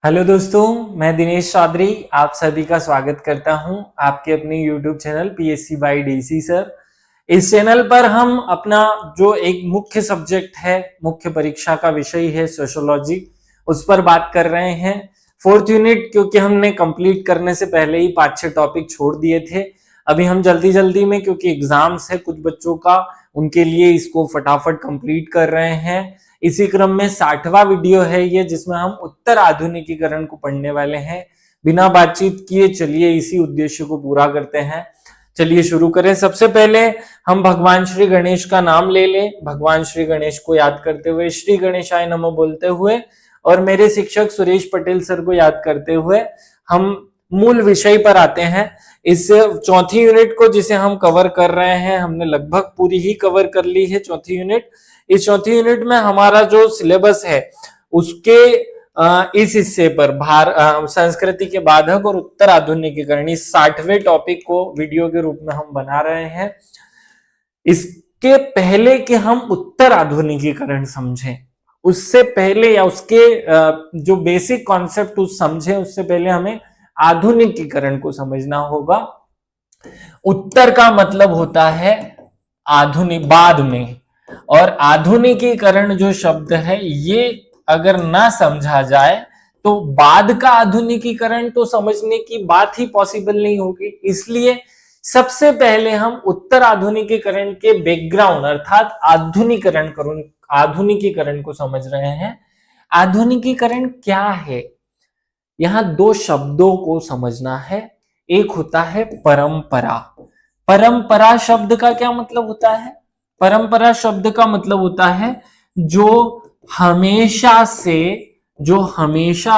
Hello दोस्तों, मैं दिनेश चौधरी आप सभी का स्वागत करता हूं आपके अपने YouTube channel PSC by DC sir. इस चैनल पर हम अपना जो एक मुख्य सब्जेक्ट है, मुख्य परीक्षा का विषय है सोशियोलॉजी, उस पर बात कर रहे हैं। फोर्थ यूनिट क्योंकि हमने कंप्लीट करने से पहले ही 5-6 टॉपिक छोड़ दिए थे। अभी हम जल्दी जल्दी में, क्योंकि एग्जाम्स है कुछ बच्चों का, उनके लिए इसको फटाफट कंप्लीट कर रहे हैं। इसी क्रम में 60वां वीडियो है ये, जिसमें हम उत्तर आधुनिकीकरण को पढ़ने वाले हैं। बिना बातचीत किए चलिए इसी उद्देश्य को पूरा करते हैं। चलिए शुरू करें। सबसे पहले हम भगवान श्री गणेश का नाम ले लें। भगवान श्री गणेश को याद करते हुए, श्री गणेशाय नमः बोलते हुए और मेरे शिक्षक सुरेश पटेल सर को याद करते हुए हम मूल विषय पर आते हैं। इस चौथी यूनिट को जिसे हम कवर कर रहे हैं, हमने लगभग पूरी ही कवर कर ली है चौथी यूनिट। इस चौथी यूनिट में हमारा जो सिलेबस है उसके इस हिस्से पर संस्कृति के बाधक और उत्तर आधुनिकीकरण, इस 60वें टॉपिक को वीडियो के रूप में हम बना रहे हैं। इसके पहले कि हम उत्तर आधुनिकीकरण समझें, उससे पहले या उसके जो बेसिक कॉन्सेप्ट समझें, उससे पहले हमें आधुनिकीकरण को समझना होगा। उत्तर का मतलब होता है आधुनिक, बाद में, और आधुनिकीकरण जो शब्द है ये अगर ना समझा जाए तो बाद का आधुनिकीकरण तो समझने की बात ही पॉसिबल नहीं होगी। इसलिए सबसे पहले हम उत्तर आधुनिकीकरण के बैकग्राउंड अर्थात आधुनिकीकरण को समझ रहे हैं। आधुनिकीकरण क्या है, यहां दो शब्दों को समझना है। एक होता है परंपरा। परंपरा शब्द का क्या मतलब होता है? परंपरा शब्द का मतलब होता है जो हमेशा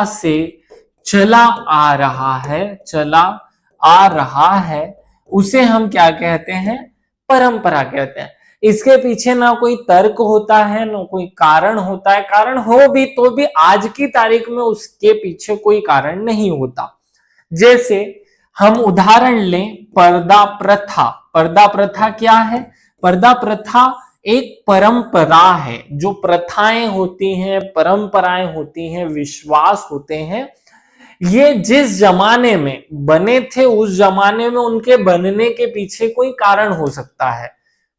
से चला आ रहा है, उसे हम क्या कहते हैं? परंपरा कहते हैं। इसके पीछे ना कोई तर्क होता है, ना कोई कारण होता है। कारण हो भी तो भी आज की तारीख में उसके पीछे कोई कारण नहीं होता। जैसे हम उदाहरण लें पर्दा प्रथा। पर्दा प्रथा क्या है? पर्दा प्रथा एक परंपरा है। जो प्रथाएं होती हैं, परंपराएं होती हैं, विश्वास होते हैं, ये जिस जमाने में बने थे उस जमाने में उनके बनने के पीछे कोई कारण हो सकता है,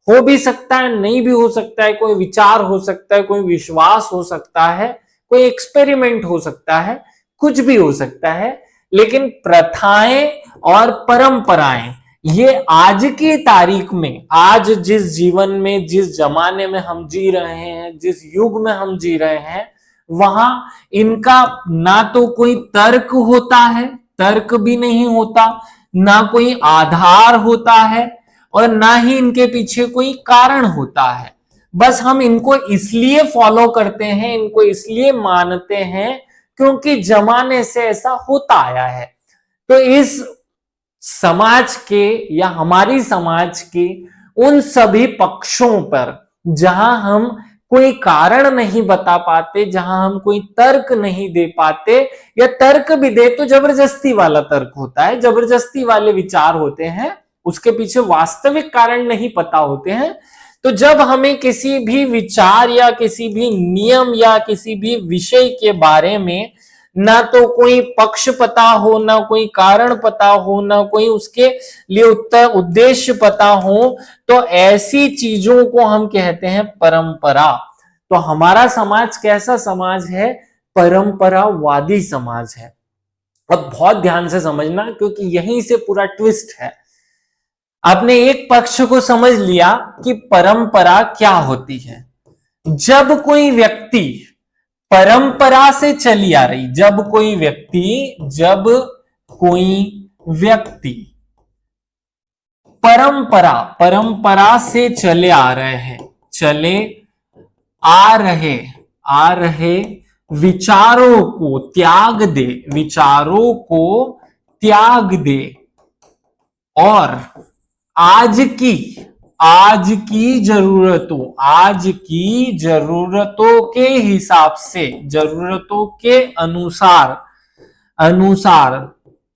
हो भी सकता है, नहीं भी हो सकता है। कोई विचार हो सकता है, कोई विश्वास हो सकता है, कोई एक्सपेरिमेंट हो सकता है, कुछ भी हो सकता है। लेकिन प्रथाएं और परंपराएं ये आज की तारीख में, आज जिस जीवन में, जिस जमाने में हम जी रहे हैं, जिस युग में हम जी रहे हैं, वहां इनका ना तो कोई तर्क होता है, तर्क भी नहीं होता, ना कोई आधार होता है, और ना ही इनके पीछे कोई कारण होता है। बस हम इनको इसलिए फॉलो करते हैं, इनको इसलिए मानते हैं क्योंकि जमाने से ऐसा होता आया है। तो इस समाज के या हमारी समाज के उन सभी पक्षों पर जहां हम कोई कारण नहीं बता पाते, जहां हम कोई तर्क नहीं दे पाते, या तर्क भी दे तो जबरदस्ती वाला तर्क होता है, जबरदस्ती वाले विचार होते हैं, उसके पीछे वास्तविक कारण नहीं पता होते हैं। तो जब हमें किसी भी विचार या किसी भी नियम या किसी भी विषय के बारे में ना तो कोई पक्ष पता हो, ना कोई कारण पता हो, ना कोई उसके लिए उद्देश्य पता हो, तो ऐसी चीजों को हम कहते हैं परंपरा। तो हमारा समाज कैसा समाज है? परंपरावादी समाज है। अब बहुत ध्यान से समझना, क्योंकि यहीं से पूरा ट्विस्ट है। आपने एक पक्ष को समझ लिया कि परंपरा क्या होती है। जब कोई व्यक्ति परंपरा से चली आ रही, जब कोई व्यक्ति परंपरा से आ रहे विचारों को त्याग दे और आज की जरूरतों के हिसाब से, जरूरतों के अनुसार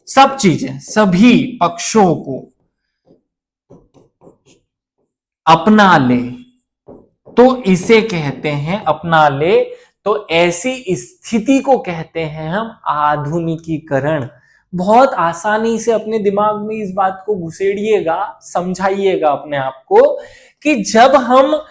सब चीजें, सभी पक्षों को अपना ले, तो इसे कहते हैं, अपना ले तो ऐसी स्थिति को कहते हैं हम आधुनिकीकरण। बहुत आसानी से अपने दिमाग में इस बात को घुसेड़िएगा, समझाइएगा अपने आप को कि जब हम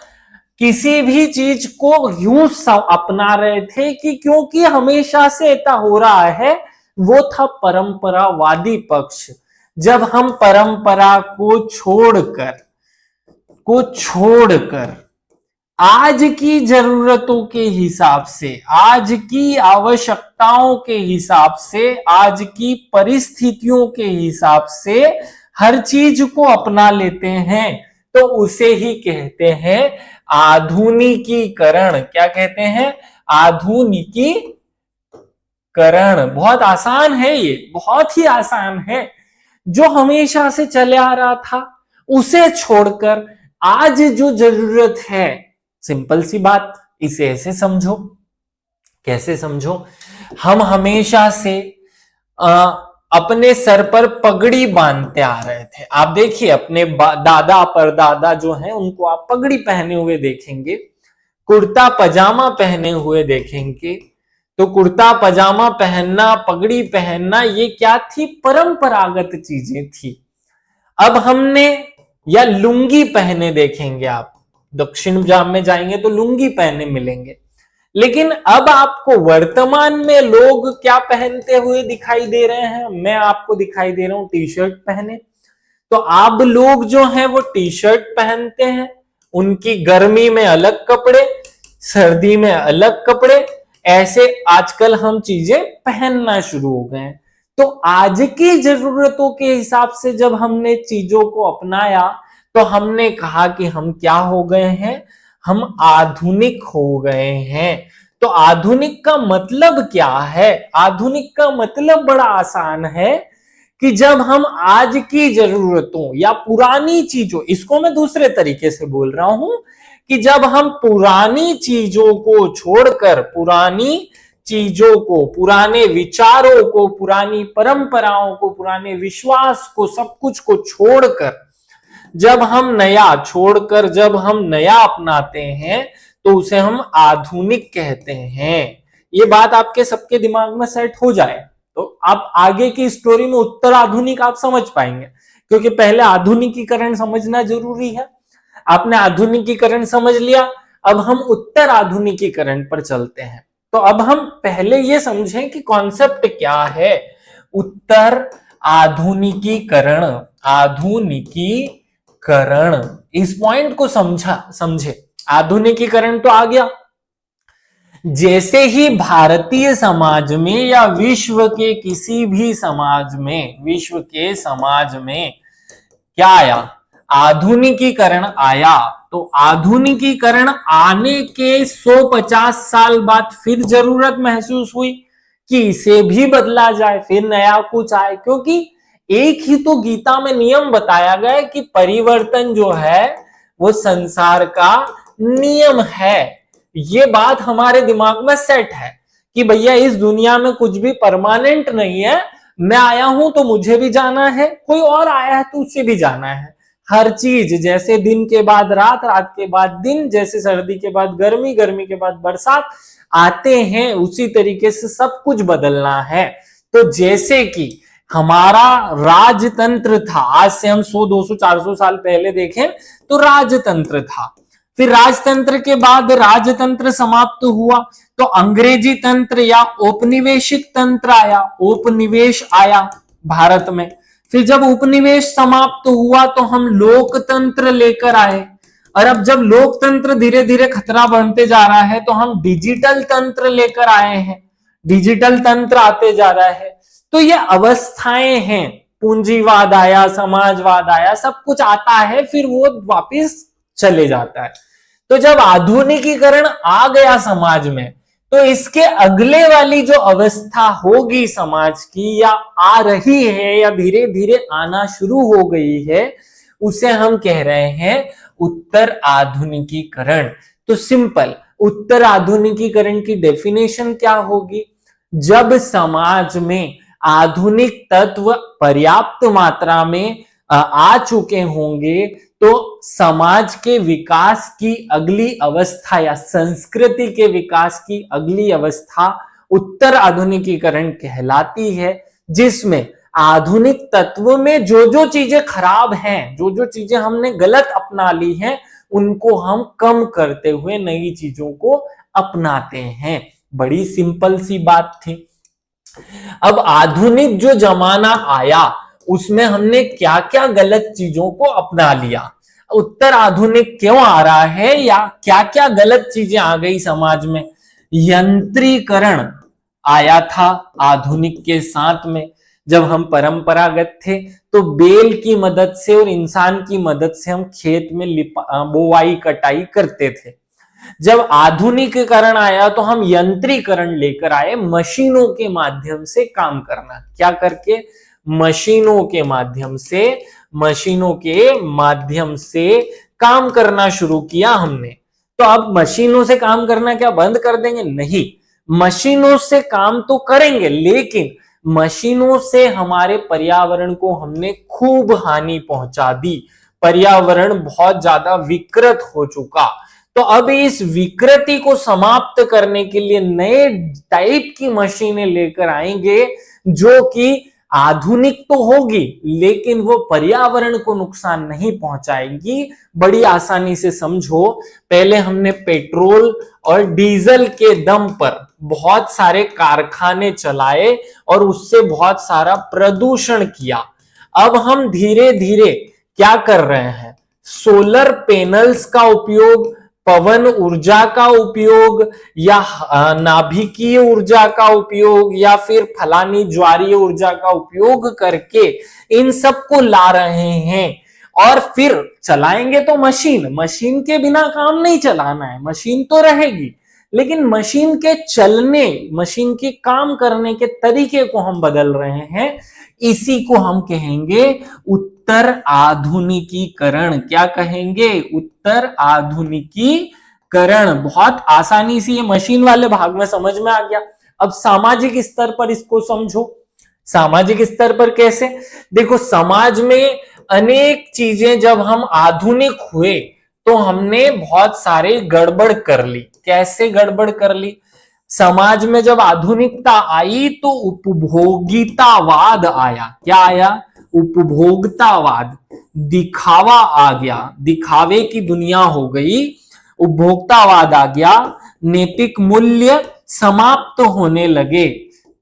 किसी भी चीज को यूं अपना रहे थे कि क्योंकि हमेशा से ऐसा हो रहा है, वो था परंपरावादी पक्ष। जब हम परंपरा को छोड़कर आज की जरूरतों के हिसाब से, आज की आवश्यकताओं के हिसाब से, आज की परिस्थितियों के हिसाब से हर चीज को अपना लेते हैं, तो उसे ही कहते हैं आधुनिकीकरण। क्या कहते हैं? आधुनिकीकरण। बहुत आसान है, ये बहुत ही आसान है। जो हमेशा से चले आ रहा था उसे छोड़कर आज जो जरूरत है, सिंपल सी बात, इसे ऐसे समझो। कैसे समझो? हम हमेशा से अपने सर पर पगड़ी बांधते आ रहे थे। आप देखिए अपने दादा परदादा जो हैं उनको आप पगड़ी पहने हुए देखेंगे, कुर्ता पजामा पहने हुए देखेंगे। तो कुर्ता पजामा पहनना, पगड़ी पहनना, ये क्या थी? परंपरागत चीजें थी। अब हमने, या लुंगी पहने देखेंगे आप, दक्षिण पंजाब में जाएंगे तो लुंगी पहने मिलेंगे। लेकिन अब आपको वर्तमान में लोग क्या पहनते हुए दिखाई दे रहे हैं? मैं आपको दिखाई दे रहा हूं टी शर्ट पहने। तो आप लोग जो हैं वो टी शर्ट पहनते हैं, उनकी गर्मी में अलग कपड़े, सर्दी में अलग कपड़े, ऐसे आजकल हम चीजें पहनना शुरू हो गए हैं। तो आज की जरूरतों के हिसाब से जब हमने चीजों को अपनाया तो हमने कहा कि हम क्या हो गए हैं? हम आधुनिक हो गए हैं। तो आधुनिक का मतलब क्या है? आधुनिक का मतलब बड़ा आसान है कि जब हम आज की जरूरतों या पुरानी चीजों, इसको मैं दूसरे तरीके से बोल रहा हूं कि जब हम पुरानी चीजों को छोड़कर, पुरानी चीजों को, पुराने विचारों को, पुरानी परंपराओं को, पुराने विश्वास को, सब कुछ को छोड़कर जब हम नया अपनाते हैं तो उसे हम आधुनिक कहते हैं। ये बात आपके सबके दिमाग में सेट हो जाए तो आप आगे की स्टोरी में उत्तर आधुनिक आप समझ पाएंगे, क्योंकि पहले आधुनिकीकरण समझना जरूरी है। आपने आधुनिकीकरण समझ लिया, अब हम उत्तर आधुनिकीकरण पर चलते हैं। तो अब हम पहले ये समझें कि कॉन्सेप्ट क्या है उत्तर आधुनिकीकरण। आधुनिकीकरण, इस पॉइंट को समझे। आधुनिकीकरण तो आ गया। जैसे ही भारतीय समाज में या विश्व के किसी भी समाज में, विश्व के समाज में क्या आया? आधुनिकीकरण आया। तो आधुनिकीकरण आने के 150 साल बाद फिर जरूरत महसूस हुई कि इसे भी बदला जाए, फिर नया कुछ आए, क्योंकि एक ही तो गीता में नियम बताया गया कि परिवर्तन जो है वो संसार का नियम है। ये बात हमारे दिमाग में सेट है कि भैया इस दुनिया में कुछ भी परमानेंट नहीं है। मैं आया हूं तो मुझे भी जाना है, कोई और आया है तो उसे भी जाना है। हर चीज, जैसे दिन के बाद रात, रात के बाद दिन, जैसे सर्दी के बाद गर्मी, गर्मी के बाद बरसात आते हैं, उसी तरीके से सब कुछ बदलना है। तो जैसे कि हमारा राजतंत्र था, आज से हम 100, 200, 400 साल पहले देखें तो राजतंत्र था। फिर राजतंत्र के बाद राजतंत्र समाप्त हुआ तो अंग्रेजी तंत्र या औपनिवेशिक तंत्र आया, उपनिवेश आया भारत में। फिर जब उपनिवेश समाप्त हुआ तो हम लोकतंत्र लेकर आए, और अब जब लोकतंत्र धीरे धीरे खतरा बनते जा रहा है तो हम डिजिटल तंत्र लेकर आए हैं, डिजिटल तंत्र आते जा रहा है। तो ये अवस्थाएं हैं, पूंजीवाद आया, समाजवाद आया, सब कुछ आता है, फिर वो वापिस चले जाता है। तो जब आधुनिकीकरण आ गया समाज में तो इसके अगले वाली जो अवस्था होगी समाज की, या आ रही है, या धीरे धीरे आना शुरू हो गई है, उसे हम कह रहे हैं उत्तर आधुनिकीकरण। तो सिंपल, उत्तर आधुनिकीकरण की डेफिनेशन क्या होगी? जब समाज में आधुनिक तत्व पर्याप्त मात्रा में आ चुके होंगे तो समाज के विकास की अगली अवस्था या संस्कृति के विकास की अगली अवस्था उत्तर आधुनिकीकरण कहलाती है, जिसमें आधुनिक तत्व में जो जो चीजें खराब हैं, जो जो चीजें हमने गलत अपना ली हैं, उनको हम कम करते हुए नई चीजों को अपनाते हैं। बड़ी सिंपल सी बात थी। अब आधुनिक जो जमाना आया उसमें हमने क्या क्या गलत चीजों को अपना लिया, उत्तर आधुनिक क्यों आ रहा है, या क्या क्या गलत चीजें आ गई समाज में। यंत्रीकरण आया था आधुनिक के साथ में। जब हम परंपरागत थे तो बेल की मदद से और इंसान की मदद से हम खेत में बोवाई कटाई करते थे। जब आधुनिकीकरण आया तो हम यंत्रीकरण लेकर आए, मशीनों के माध्यम से काम करना। क्या करके? मशीनों के माध्यम से काम करना शुरू किया हमने। तो अब मशीनों से काम करना क्या बंद कर देंगे? नहीं, मशीनों से काम तो करेंगे, लेकिन मशीनों से हमारे पर्यावरण को हमने खूब हानि पहुंचा दी। पर्यावरण बहुत ज्यादा विकृत हो चुका। तो अब इस विकृति को समाप्त करने के लिए नए टाइप की मशीनें लेकर आएंगे, जो कि आधुनिक तो होगी लेकिन वो पर्यावरण को नुकसान नहीं पहुंचाएगी। बड़ी आसानी से समझो, पहले हमने पेट्रोल और डीजल के दम पर बहुत सारे कारखाने चलाए और उससे बहुत सारा प्रदूषण किया। अब हम धीरे धीरे क्या कर रहे हैं? सोलर पैनल्स का उपयोग, पवन ऊर्जा का उपयोग, या नाभिकीय ऊर्जा का उपयोग, या फिर फलानी ज्वारीय ऊर्जा का उपयोग करके इन सब को ला रहे हैं। और फिर चलाएंगे तो मशीन के बिना काम नहीं चलाना है, मशीन तो रहेगी, लेकिन मशीन के चलने, मशीन के काम करने के तरीके को हम बदल रहे हैं। इसी को हम कहेंगे उत्तर आधुनिकीकरण। क्या कहेंगे? उत्तर आधुनिकीकरण। बहुत आसानी से ये मशीन वाले भाग में समझ में आ गया। अब सामाजिक स्तर पर इसको समझो। सामाजिक स्तर पर कैसे? देखो, समाज में अनेक चीजें जब हम आधुनिक हुए तो हमने बहुत सारे गड़बड़ कर ली। कैसे गड़बड़ कर ली? समाज में जब आधुनिकता आई तो उपभोगितावाद आया। क्या आया? उपभोक्तावाद। दिखावा आ गया, दिखावे की दुनिया हो गई, उपभोक्तावाद आ गया, नैतिक मूल्य समाप्त होने लगे।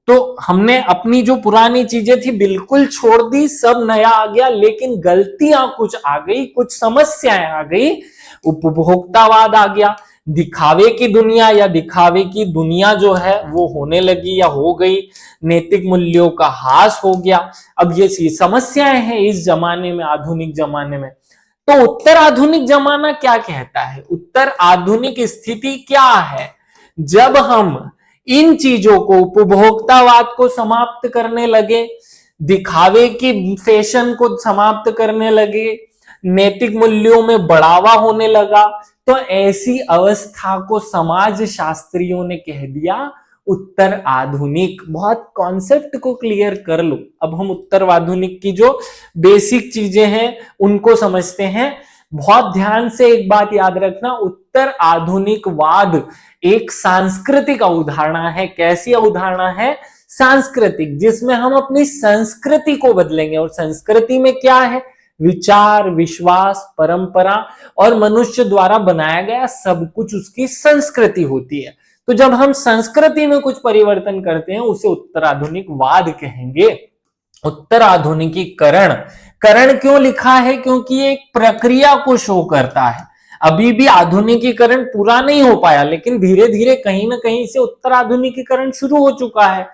तो हमने अपनी जो पुरानी चीजें थी बिल्कुल छोड़ दी, सब नया आ गया, लेकिन गलतियां कुछ आ गई, कुछ समस्याएं आ गई। उपभोक्तावाद आ गया, दिखावे की दुनिया या दिखावे की दुनिया जो है वो होने लगी या हो गई, नैतिक मूल्यों का ह्रास हो गया। अब ये समस्याएं हैं इस जमाने में, आधुनिक जमाने में। तो उत्तर आधुनिक जमाना क्या कहता है? उत्तर आधुनिक स्थिति क्या है? जब हम इन चीजों को, उपभोक्तावाद को समाप्त करने लगे, दिखावे की फैशन को समाप्त करने लगे, नैतिक मूल्यों में बढ़ावा होने लगा, तो ऐसी अवस्था को समाज शास्त्रियों ने कह दिया उत्तर आधुनिक। बहुत कॉन्सेप्ट को क्लियर कर लो। अब हम उत्तर आधुनिक की जो बेसिक चीजें हैं उनको समझते हैं। बहुत ध्यान से एक बात याद रखना, उत्तर आधुनिकवाद एक सांस्कृतिक अवधारणा है। कैसी अवधारणा है? सांस्कृतिक, जिसमें हम अपनी संस्कृति को बदलेंगे। और संस्कृति में क्या है? विचार, विश्वास, परंपरा और मनुष्य द्वारा बनाया गया सब कुछ उसकी संस्कृति होती है। तो जब हम संस्कृति में कुछ परिवर्तन करते हैं उसे उत्तराधुनिकवाद कहेंगे। उत्तर आधुनिकीकरण, करण क्यों लिखा है? क्योंकि ये एक प्रक्रिया को शो करता है। अभी भी आधुनिकीकरण पूरा नहीं हो पाया, लेकिन धीरे धीरे कहीं ना कहीं से उत्तर आधुनिकीकरण शुरू हो चुका है।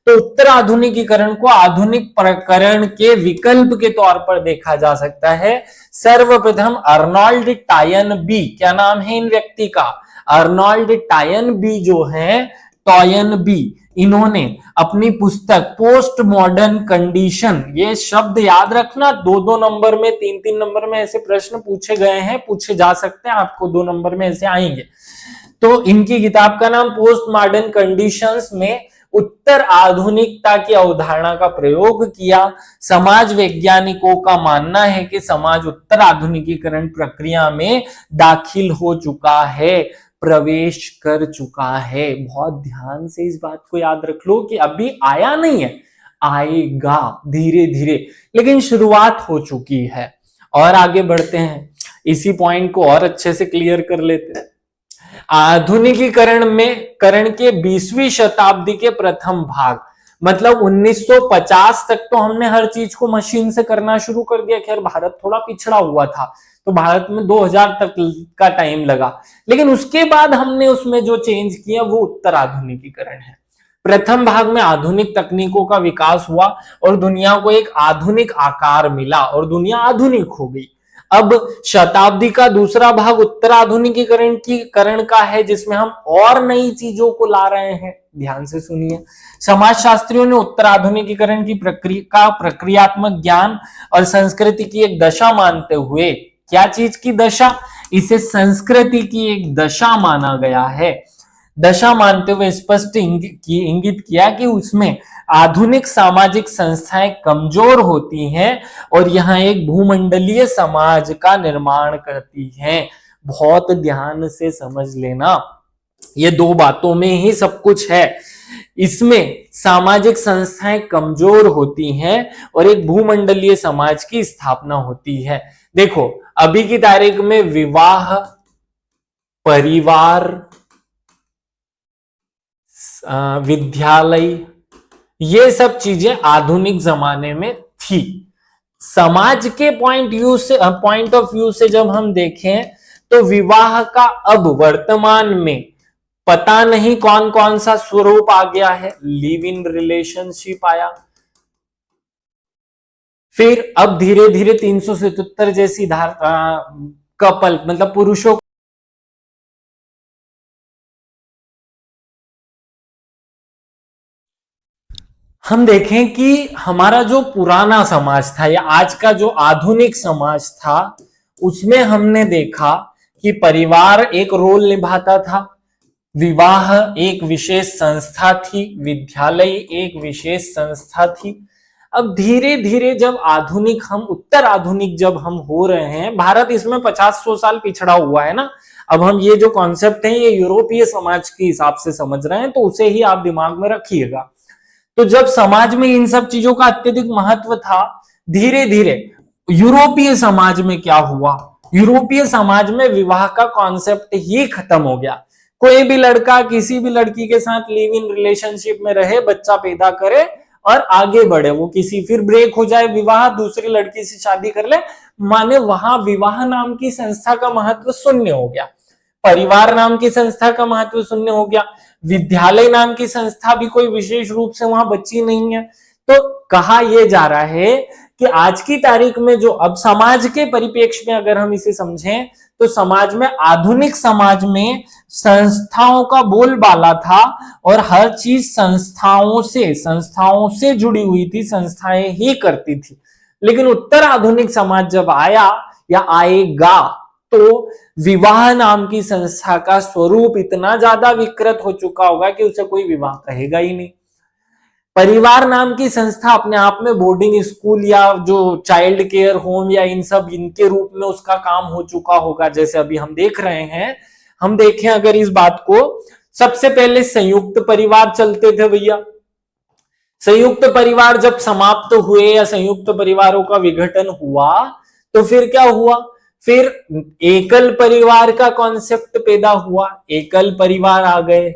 तो उत्तर आधुनिकीकरण को आधुनिक प्रकरण के विकल्प के तौर पर देखा जा सकता है। सर्वप्रथम अर्नोल्ड टॉयनबी, क्या नाम है इन व्यक्ति का? अर्नोल्ड टॉयनबी जो है, टॉयनबी, इन्होंने अपनी पुस्तक पोस्ट मॉडर्न कंडीशन, ये शब्द याद रखना, 2-2 नंबर में, 3-3 नंबर में ऐसे प्रश्न पूछे गए हैं, पूछे जा सकते हैं, आपको 2 नंबर में ऐसे आएंगे। तो इनकी किताब का नाम पोस्ट मॉडर्न कंडीशंस में उत्तर आधुनिकता की अवधारणा का प्रयोग किया। समाज वैज्ञानिकों का मानना है कि समाज उत्तर आधुनिकीकरण प्रक्रिया में दाखिल हो चुका है, प्रवेश कर चुका है। बहुत ध्यान से इस बात को याद रख लो कि अभी आया नहीं है, आएगा धीरे धीरे, लेकिन शुरुआत हो चुकी है। और आगे बढ़ते हैं, इसी पॉइंट को और अच्छे से क्लियर कर लेते हैं। आधुनिकीकरण में करण के 20वीं शताब्दी के प्रथम भाग, मतलब 1950 तक तो हमने हर चीज को मशीन से करना शुरू कर दिया। खैर भारत थोड़ा पिछड़ा हुआ था, तो भारत में 2000 तक का टाइम लगा, लेकिन उसके बाद हमने उसमें जो चेंज किया वो उत्तर आधुनिकीकरण है। प्रथम भाग में आधुनिक तकनीकों का विकास हुआ और दुनिया को एक आधुनिक आकार मिला और दुनिया आधुनिक हो गई। अब शताब्दी का दूसरा भाग उत्तर आधुनिकीकरण का है, जिसमें हम और नई चीजों को ला रहे हैं। ध्यान से सुनिए, समाजशास्त्रियों ने उत्तर आधुनिकीकरण की प्रक्रियात्मक ज्ञान और संस्कृति की एक दशा मानते हुए, क्या चीज की दशा, इसे संस्कृति की एक दशा माना गया है, दशा मानते हुए स्पष्ट इंगित किया कि उसमें आधुनिक सामाजिक संस्थाएं कमजोर होती हैं और यहां एक भूमंडलीय समाज का निर्माण करती हैं। बहुत ध्यान से समझ लेना, ये दो बातों में ही सब कुछ है। इसमें सामाजिक संस्थाएं कमजोर होती हैं और एक भूमंडलीय समाज की स्थापना होती है। देखो अभी की तारीख में विवाह, परिवार, विद्यालय, ये सब चीजें आधुनिक जमाने में थी। समाज के पॉइंट ऑफ व्यू से जब हम देखें तो विवाह का अब वर्तमान में पता नहीं कौन कौन सा स्वरूप आ गया है। लिव इन रिलेशनशिप आया, फिर अब धीरे धीरे 377 जैसी कपल मतलब पुरुषों हम देखें कि हमारा जो पुराना समाज था या आज का जो आधुनिक समाज था, उसमें हमने देखा कि परिवार एक रोल निभाता था, विवाह एक विशेष संस्था थी, विद्यालय एक विशेष संस्था थी। अब धीरे धीरे जब आधुनिक हम उत्तर आधुनिक जब हम हो रहे हैं, भारत इसमें 50-100 साल पिछड़ा हुआ है ना। अब हम ये जो कॉन्सेप्ट है ये यूरोपीय समाज के हिसाब से समझ रहे हैं, तो उसे ही आप दिमाग में रखिएगा। तो जब समाज में इन सब चीजों का अत्यधिक महत्व था, धीरे धीरे यूरोपीय समाज में क्या हुआ, यूरोपीय समाज में विवाह का कॉन्सेप्ट ही खत्म हो गया। कोई भी लड़का किसी भी लड़की के साथ लिव इन रिलेशनशिप में रहे, बच्चा पैदा करे और आगे बढ़े, वो किसी फिर ब्रेक हो जाए, विवाह दूसरी लड़की से शादी कर ले, माने वहां विवाह नाम की संस्था का महत्व शून्य हो गया, परिवार नाम की संस्था का महत्व शून्य हो गया, विद्यालय नाम की संस्था भी कोई विशेष रूप से वहां बची नहीं है। तो कहा यह जा रहा है कि आज की तारीख में जो अब समाज के परिप्रेक्ष्य में अगर हम इसे समझें तो समाज में, आधुनिक समाज में संस्थाओं का बोलबाला था और हर चीज संस्थाओं से जुड़ी हुई थी, संस्थाएं ही करती थी। लेकिन उत्तर आधुनिक समाज जब आया या आएगा तो विवाह नाम की संस्था का स्वरूप इतना ज्यादा विकृत हो चुका होगा कि उसे कोई विवाह कहेगा ही नहीं। परिवार नाम की संस्था अपने आप में बोर्डिंग स्कूल या जो चाइल्ड केयर होम या इनके रूप में उसका काम हो चुका होगा, जैसे अभी हम देख रहे हैं। हम देखें अगर इस बात को, सबसे पहले संयुक्त परिवार चलते थे भैया। संयुक्त परिवार जब समाप्त हुए या संयुक्त परिवारों का विघटन हुआ तो फिर क्या हुआ, फिर एकल परिवार का कॉन्सेप्ट पैदा हुआ, एकल परिवार आ गए।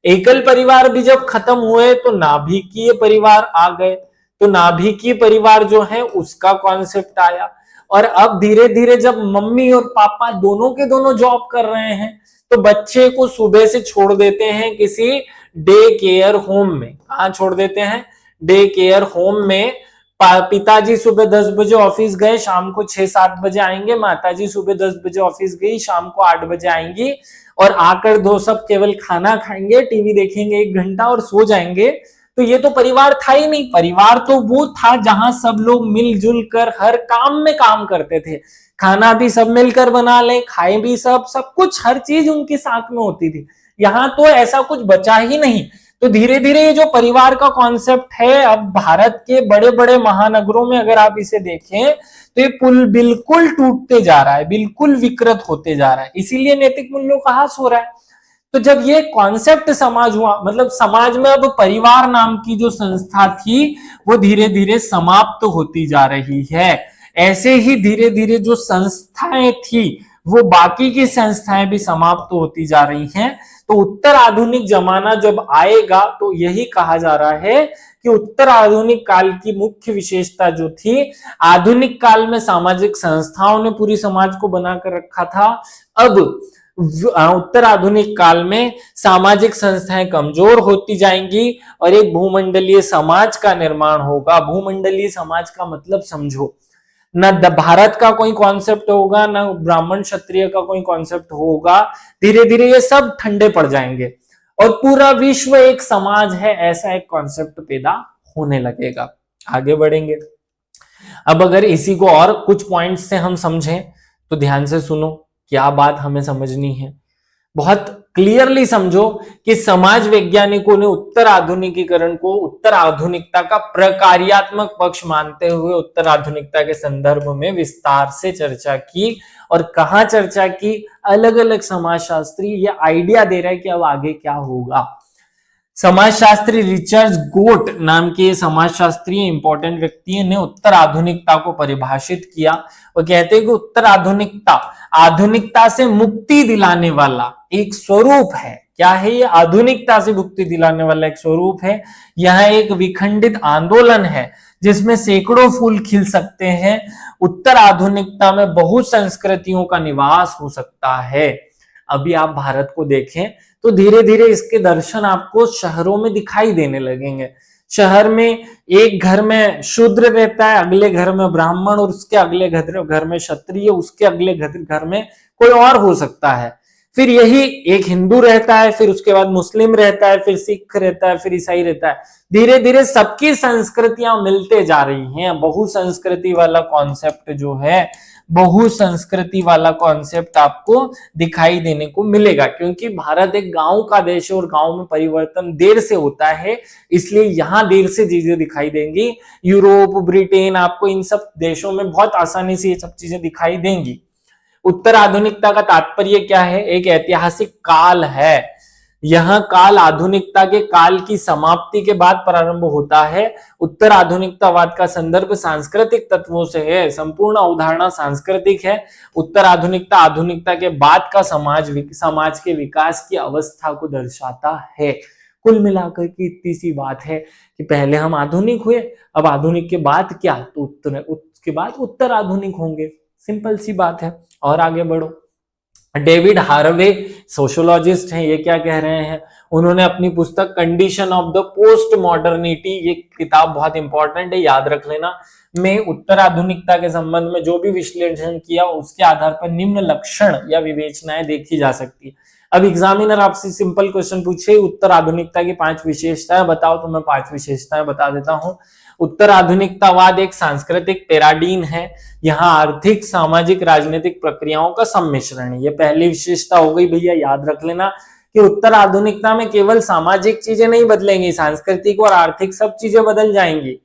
एकल परिवार भी जब खत्म हुए तो नाभिकीय परिवार आ गए, तो नाभिकीय परिवार जो है उसका कॉन्सेप्ट आया। और अब धीरे धीरे जब मम्मी और पापा दोनों के दोनों जॉब कर रहे हैं तो बच्चे को सुबह से छोड़ देते हैं किसी डे केयर होम में। कहां छोड़ देते हैं? डे केयर होम में। पिताजी सुबह 10 बजे ऑफिस गए, शाम को 6-7 बजे आएंगे, माताजी सुबह 10 बजे ऑफिस गई, शाम को 8 बजे आएंगी और आकर दो सब केवल खाना खाएंगे, टीवी देखेंगे 1 घंटा और सो जाएंगे। तो ये तो परिवार था ही नहीं। परिवार तो वो था जहां सब लोग मिलजुल कर हर काम में काम करते थे, खाना भी सब मिलकर बना ले, खाए भी सब कुछ, हर चीज उनके साथ में होती थी। यहाँ तो ऐसा कुछ बचा ही नहीं। तो धीरे धीरे ये जो परिवार का कॉन्सेप्ट है, अब भारत के बड़े बड़े महानगरों में अगर आप इसे देखें तो ये पुल बिल्कुल टूटते जा रहा है, बिल्कुल विकृत होते जा रहा है, इसीलिए नैतिक मूल्यों का ह्रास हो रहा है। तो जब ये कॉन्सेप्ट समाज हुआ, मतलब समाज में अब परिवार नाम की जो संस्था थी वो धीरे धीरे समाप्त होती जा रही है। ऐसे ही धीरे धीरे जो संस्थाएं थी वो बाकी की संस्थाएं भी समाप्त होती जा रही हैं। तो उत्तर आधुनिक जमाना जब आएगा तो यही कहा जा रहा है कि उत्तर आधुनिक काल की मुख्य विशेषता जो थी, आधुनिक काल में सामाजिक संस्थाओं ने पूरी समाज को बनाकर रखा था, अब उत्तर आधुनिक काल में सामाजिक संस्थाएं कमजोर होती जाएंगी और एक भूमंडलीय समाज का निर्माण होगा। भूमंडलीय समाज का मतलब समझो, न भारत का कोई कॉन्सेप्ट होगा, न ब्राह्मण क्षत्रिय का कोई कॉन्सेप्ट होगा, धीरे धीरे ये सब ठंडे पड़ जाएंगे और पूरा विश्व एक समाज है, ऐसा एक कॉन्सेप्ट पैदा होने लगेगा। आगे बढ़ेंगे। अब अगर इसी को और कुछ पॉइंट्स से हम समझें तो ध्यान से सुनो, क्या बात हमें समझनी है, बहुत क्लियरली समझो कि समाज वैज्ञानिकों ने उत्तर आधुनिकीकरण को उत्तर आधुनिकता का प्रकार्यात्मक पक्ष मानते हुए उत्तर आधुनिकता के संदर्भ में विस्तार से चर्चा की। और कहां चर्चा की, अलग अलग समाजशास्त्री ये आइडिया दे रहा है कि अब आगे क्या होगा। समाजशास्त्री रिचर्ड गोट नाम के समाजशास्त्री इंपॉर्टेंट व्यक्ति ने उत्तर आधुनिकता को परिभाषित किया। वो कहते हैं कि उत्तर आधुनिकता आधुनिकता से मुक्ति दिलाने वाला एक स्वरूप है। क्या है ये? आधुनिकता से मुक्ति दिलाने वाला एक स्वरूप है। यह एक विखंडित आंदोलन है जिसमें सैकड़ों फूल खिल सकते हैं। उत्तर आधुनिकता में बहु संस्कृतियों का निवास हो सकता है। अभी आप भारत को देखें तो धीरे धीरे इसके दर्शन आपको शहरों में दिखाई देने लगेंगे। शहर में एक घर में शूद्र रहता है, अगले घर में ब्राह्मण, और उसके अगले घर में क्षत्रिय, उसके अगले घर में कोई और हो सकता है। फिर यही एक हिंदू रहता है, फिर उसके बाद मुस्लिम रहता है, फिर सिख रहता है, फिर ईसाई रहता है। धीरे धीरे सबकी संस्कृतियां मिलते जा रही हैं। बहुसंस्कृति वाला कॉन्सेप्ट जो है, बहुसंस्कृति वाला कॉन्सेप्ट आपको दिखाई देने को मिलेगा, क्योंकि भारत एक गांव का देश है और गांव में परिवर्तन देर से होता है, इसलिए यहां देर से चीजें दिखाई देंगी। यूरोप, ब्रिटेन, आपको इन सब देशों में बहुत आसानी से ये सब चीजें दिखाई देंगी। उत्तर आधुनिकता का तात्पर्य क्या है? एक ऐतिहासिक काल है। यह काल आधुनिकता के काल की समाप्ति के बाद प्रारंभ होता है। उत्तर आधुनिकतावाद का संदर्भ सांस्कृतिक तत्वों से है, संपूर्ण अवधारणा सांस्कृतिक है। उत्तर आधुनिकता आधुनिकता के बाद का समाज के विकास की अवस्था को दर्शाता है। कुल मिलाकर की इतनी सी बात है कि पहले हम आधुनिक हुए, अब आधुनिक के बाद क्या, तो उसके बाद उत्तर आधुनिक होंगे। सिंपल सी बात है। और आगे बढ़ो। डेविड हार्वे सोशियोलॉजिस्ट हैं, ये क्या कह रहे हैं? उन्होंने अपनी पुस्तक condition of the post modernity, ये किताब बहुत इंपॉर्टेंट है, याद रख लेना, में उत्तर आधुनिकता के संबंध में जो भी विश्लेषण किया उसके आधार पर निम्न लक्षण या विवेचनाएं देखी जा सकती है। अब एग्जामिनर आपसे सिंपल क्वेश्चन पूछे, उत्तर आधुनिकता की 5 विशेषताएं बताओ, तो मैं 5 विशेषताएं बता देता हूं। उत्तर आधुनिकतावाद एक सांस्कृतिक पैराडीन है। यहाँ आर्थिक, सामाजिक, राजनीतिक प्रक्रियाओं का सम्मिश्रण है। ये पहली विशेषता हो गई भैया, याद रख लेना कि उत्तर आधुनिकता में केवल सामाजिक चीजें नहीं बदलेंगी, सांस्कृतिक और आर्थिक सब चीजें बदल जाएंगी।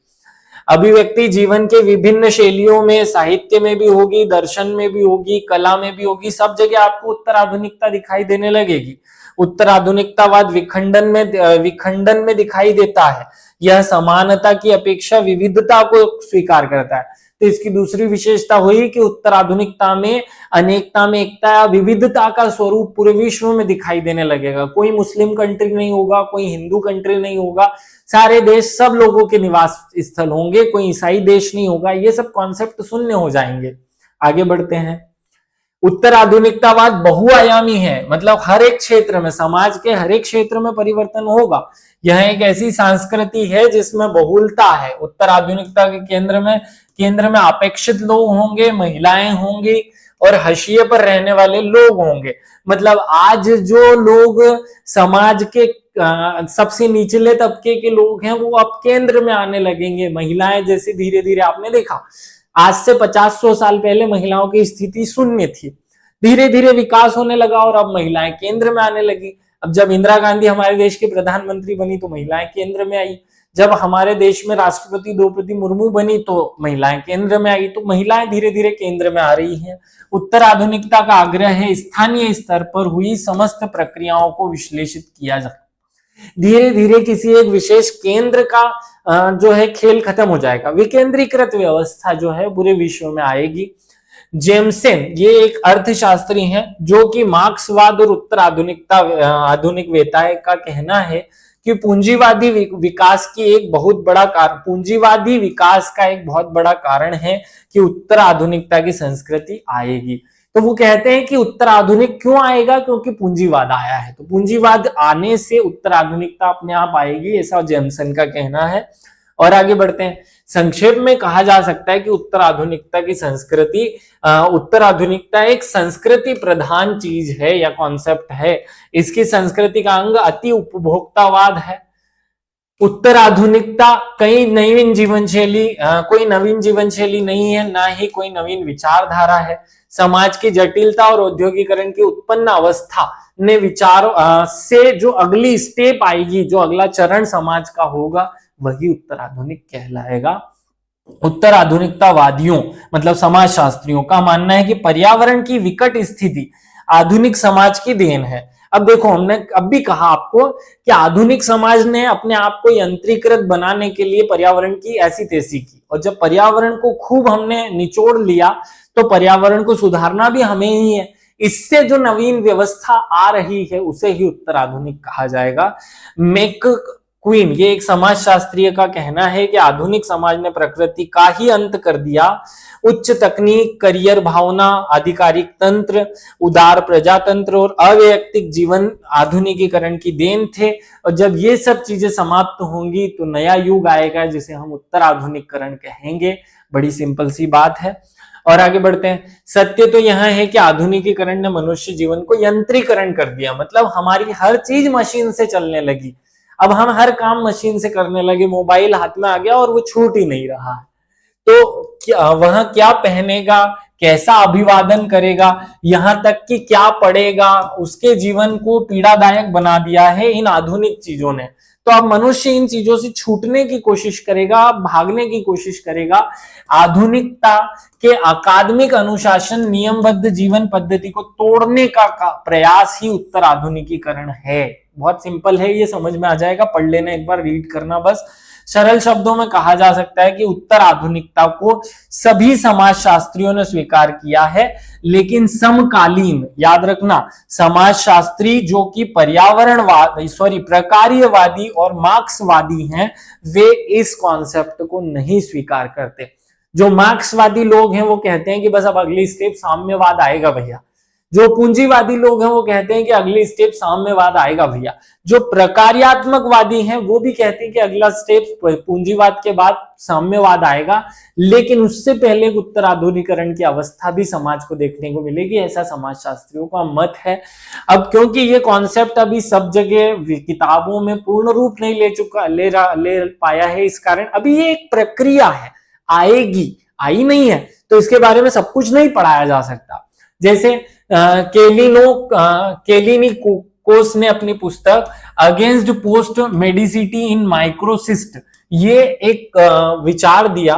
अभिव्यक्ति जीवन के विभिन्न शैलियों में, साहित्य में भी होगी, दर्शन में भी होगी, कला में भी होगी, सब जगह आपको उत्तर आधुनिकता दिखाई देने लगेगी। उत्तर आधुनिकतावाद विखंडन में दिखाई देता है। यह समानता की अपेक्षा विविधता को स्वीकार करता है। तो इसकी दूसरी विशेषता हुई कि उत्तर आधुनिकता में अनेकता में एकता या विविधता का स्वरूप पूरे विश्व में दिखाई देने लगेगा। कोई मुस्लिम कंट्री नहीं होगा, कोई हिंदू कंट्री नहीं होगा, सारे देश सब लोगों के निवास स्थल होंगे, कोई ईसाई देश नहीं होगा। ये सब कॉन्सेप्ट शून्य हो जाएंगे। आगे बढ़ते हैं। उत्तर आधुनिकतावाद बहुआयामी है, मतलब हर एक क्षेत्र में, समाज के हर एक क्षेत्र में परिवर्तन होगा। यह एक ऐसी संस्कृति है जिसमें बहुलता है। उत्तर आधुनिकता के केंद्र में अपेक्षित लोग होंगे, महिलाएं होंगी और हाशिए पर रहने वाले लोग होंगे। मतलब आज जो लोग समाज के सबसे निचले तबके के लोग हैं वो अब केंद्र में आने लगेंगे। महिलाएं जैसे धीरे धीरे आपने देखा, आज से 50-100 साल पहले महिलाओं की स्थिति शून्य थी, धीरे धीरे विकास होने लगा और अब महिलाएं केंद्र में आने लगी। अब जब इंदिरा गांधी हमारे देश की प्रधानमंत्री बनी तो महिलाएं केंद्र में आई, जब हमारे देश में राष्ट्रपति द्रौपदी मुर्मू बनी तो महिलाएं केंद्र में आई, तो महिलाएं धीरे धीरे केंद्र में आ रही हैं। उत्तर आधुनिकता का आग्रह है स्थानीय स्तर पर हुई समस्त प्रक्रियाओं को विश्लेषित किया जाए। धीरे धीरे किसी एक विशेष केंद्र का जो है खेल खत्म हो जाएगा, विकेंद्रीकृत व्यवस्था जो है पूरे विश्व में आएगी। जेमसेन ये एक अर्थशास्त्री हैं जो कि मार्क्सवाद और उत्तर आधुनिकता आधुनिक वेताए का कहना है कि पूंजीवादी विकास की एक बहुत बड़ा कारण, पूंजीवादी विकास का एक बहुत बड़ा कारण है कि उत्तर आधुनिकता की संस्कृति आएगी। तो वो कहते हैं कि उत्तर आधुनिक क्यों आएगा, क्योंकि पूंजीवाद आया है, तो पूंजीवाद आने से उत्तर आधुनिकता अपने आप आएगी, ऐसा जेमसन का कहना है। और आगे बढ़ते हैं। संक्षेप में कहा जा सकता है कि उत्तर आधुनिकता की संस्कृति, उत्तर आधुनिकता एक संस्कृति प्रधान चीज है या कॉन्सेप्ट है। इसकी संस्कृति का अंग अति उपभोक्तावाद है। उत्तर आधुनिकता कोई नवीन जीवन शैली नहीं है, ना ही कोई नवीन विचारधारा है। समाज की जटिलता और औद्योगिकरण की उत्पन्न अवस्था ने विचार से जो अगली स्टेप आएगी, जो अगला चरण समाज का होगा, वही उत्तर आधुनिक कहलाएगा। उत्तर आधुनिकतावादियों मतलब समाज शास्त्रियों का मानना है कि पर्यावरण की विकट स्थिति आधुनिक समाज की देन है। अब देखो, हमने अब भी कहा आपको कि आधुनिक समाज ने अपने आप को यंत्रीकृत बनाने के लिए पर्यावरण की ऐसी तैसी की, और जब पर्यावरण को खूब हमने निचोड़ लिया तो पर्यावरण को सुधारना भी हमें ही है। इससे जो नवीन व्यवस्था आ रही है उसे ही उत्तर आधुनिक कहा जाएगा। मेक क्वीन ये एक समाज शास्त्रीय का कहना है कि आधुनिक समाज ने प्रकृति का ही अंत कर दिया। उच्च तकनीक, करियर भावना, आधिकारिक तंत्र, उदार प्रजातंत्र और अवैयक्तिक जीवन आधुनिकीकरण की देन थे, और जब ये सब चीजें समाप्त होंगी तो नया युग आएगा जिसे हम उत्तर आधुनिकीकरण कहेंगे। बड़ी सिंपल सी बात है। और आगे बढ़ते हैं। सत्य तो यह है कि आधुनिकीकरण ने मनुष्य जीवन को यंत्रीकरण कर दिया, मतलब हमारी हर चीज मशीन से चलने लगी। अब हम हर काम मशीन से करने लगे, मोबाइल हाथ में आ गया और वो छूट ही नहीं रहा है। तो वह क्या पहनेगा, कैसा अभिवादन करेगा, यहां तक कि क्या पढ़ेगा, उसके जीवन को पीड़ादायक बना दिया है इन आधुनिक चीजों ने। तो अब मनुष्य इन चीजों से छूटने की कोशिश करेगा, भागने की कोशिश करेगा। आधुनिकता के अकादमिक अनुशासन, नियमबद्ध जीवन पद्धति को तोड़ने का प्रयास ही उत्तर आधुनिकीकरण है। बहुत सिंपल है, ये समझ में आ जाएगा, पढ़ लेना एक बार, रीड करना बस। सरल शब्दों में कहा जा सकता है कि उत्तर आधुनिकता को सभी समाजशास्त्रियों ने स्वीकार किया है, लेकिन समकालीन, याद रखना, समाजशास्त्री जो कि प्रकार्यवादी और मार्क्सवादी हैं, वे इस कॉन्सेप्ट को नहीं स्वीकार करते। जो मार्क्सवादी लोग हैं वो कहते हैं कि बस अब अगली स्टेप साम्यवाद आएगा भैया। जो पूंजीवादी लोग हैं वो कहते हैं कि अगली स्टेप साम्यवाद आएगा भैया। जो प्रकार्यात्मकवादी हैं वो भी कहते हैं कि अगला स्टेप पूंजीवाद के बाद साम्यवाद आएगा, लेकिन उससे पहले उत्तर आधुनिकीकरण की अवस्था भी समाज को देखने को मिलेगी, ऐसा समाजशास्त्रियों का मत है। अब क्योंकि ये कॉन्सेप्ट अभी सब जगह किताबों में पूर्ण रूप नहीं ले पाया है, इस कारण अभी ये एक प्रक्रिया है, आएगी, आई नहीं है, तो इसके बारे में सब कुछ नहीं पढ़ाया जा सकता। जैसे केलिनिकोस ने अपनी पुस्तक अगेंस्ट पोस्ट मेडिसिटी इन माइक्रोसिस्ट ये एक विचार दिया,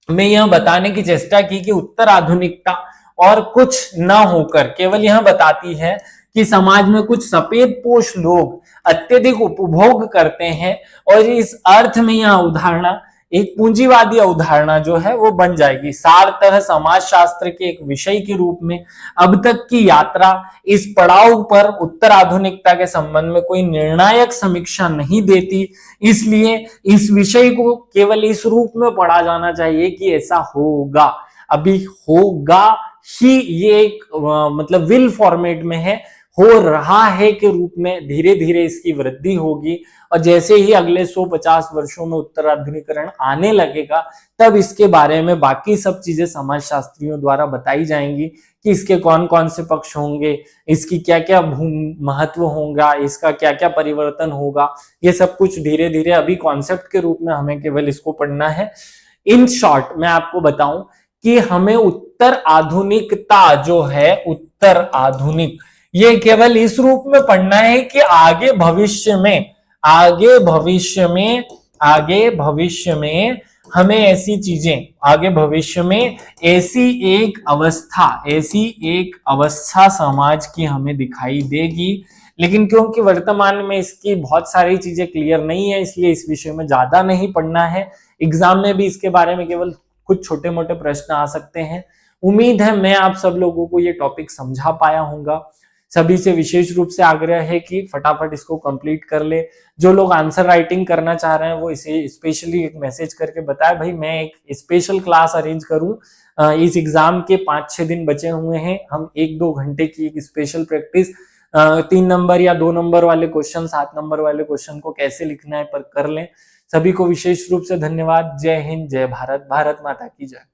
मैं यह बताने की चेष्टा की कि उत्तर आधुनिकता और कुछ न होकर केवल यह बताती है कि समाज में कुछ सफेद पोश लोग अत्यधिक उपभोग करते हैं, और इस अर्थ में यह अवधारणा एक पूंजीवादी अवधारणा जो है वो बन जाएगी। सारतः समाजशास्त्र के एक विषय के रूप में अब तक की यात्रा इस पड़ाव पर उत्तर आधुनिकता के संबंध में कोई निर्णायक समीक्षा नहीं देती, इसलिए इस विषय को केवल इस रूप में पढ़ा जाना चाहिए कि ऐसा होगा, अभी होगा ही, ये एक मतलब विल फॉर्मेट में है, हो रहा है के रूप में धीरे धीरे इसकी वृद्धि होगी। और जैसे ही अगले 150 वर्षों में उत्तराधुनिकीकरण आने लगेगा, तब इसके बारे में बाकी सब चीजें समाजशास्त्रियों द्वारा बताई जाएंगी कि इसके कौन कौन से पक्ष होंगे, इसकी क्या क्या महत्व होगा, इसका क्या क्या परिवर्तन होगा, ये सब कुछ धीरे धीरे अभी कॉन्सेप्ट के रूप में हमें केवल इसको पढ़ना है। इन शॉर्ट मैं आपको बताऊं कि हमें उत्तर आधुनिकता जो है, उत्तर आधुनिक, ये केवल इस रूप में पढ़ना है कि आगे भविष्य में हमें ऐसी चीजें, आगे भविष्य में ऐसी एक अवस्था समाज की हमें दिखाई देगी। लेकिन क्योंकि वर्तमान में इसकी बहुत सारी चीजें क्लियर नहीं है, इसलिए इस विषय में ज्यादा नहीं पढ़ना है। एग्जाम में भी इसके बारे में केवल कुछ छोटे मोटे प्रश्न आ सकते हैं। उम्मीद है मैं आप सब लोगों को ये टॉपिक समझा पाया हूंगा। सभी से विशेष रूप से आग्रह है कि फटाफट इसको कंप्लीट कर ले। जो लोग आंसर राइटिंग करना चाह रहे हैं वो इसे स्पेशली एक मैसेज करके बताए, भाई मैं एक स्पेशल क्लास अरेंज करूं। इस एग्जाम के 5-6 दिन बचे हुए हैं, हम 1-2 घंटे की एक स्पेशल प्रैक्टिस 3 नंबर या 2 नंबर वाले क्वेश्चन, 7 नंबर वाले क्वेश्चन को कैसे लिखना है पर कर लें। सभी को विशेष रूप से धन्यवाद। जय हिंद, जय भारत, भारत माता की जय।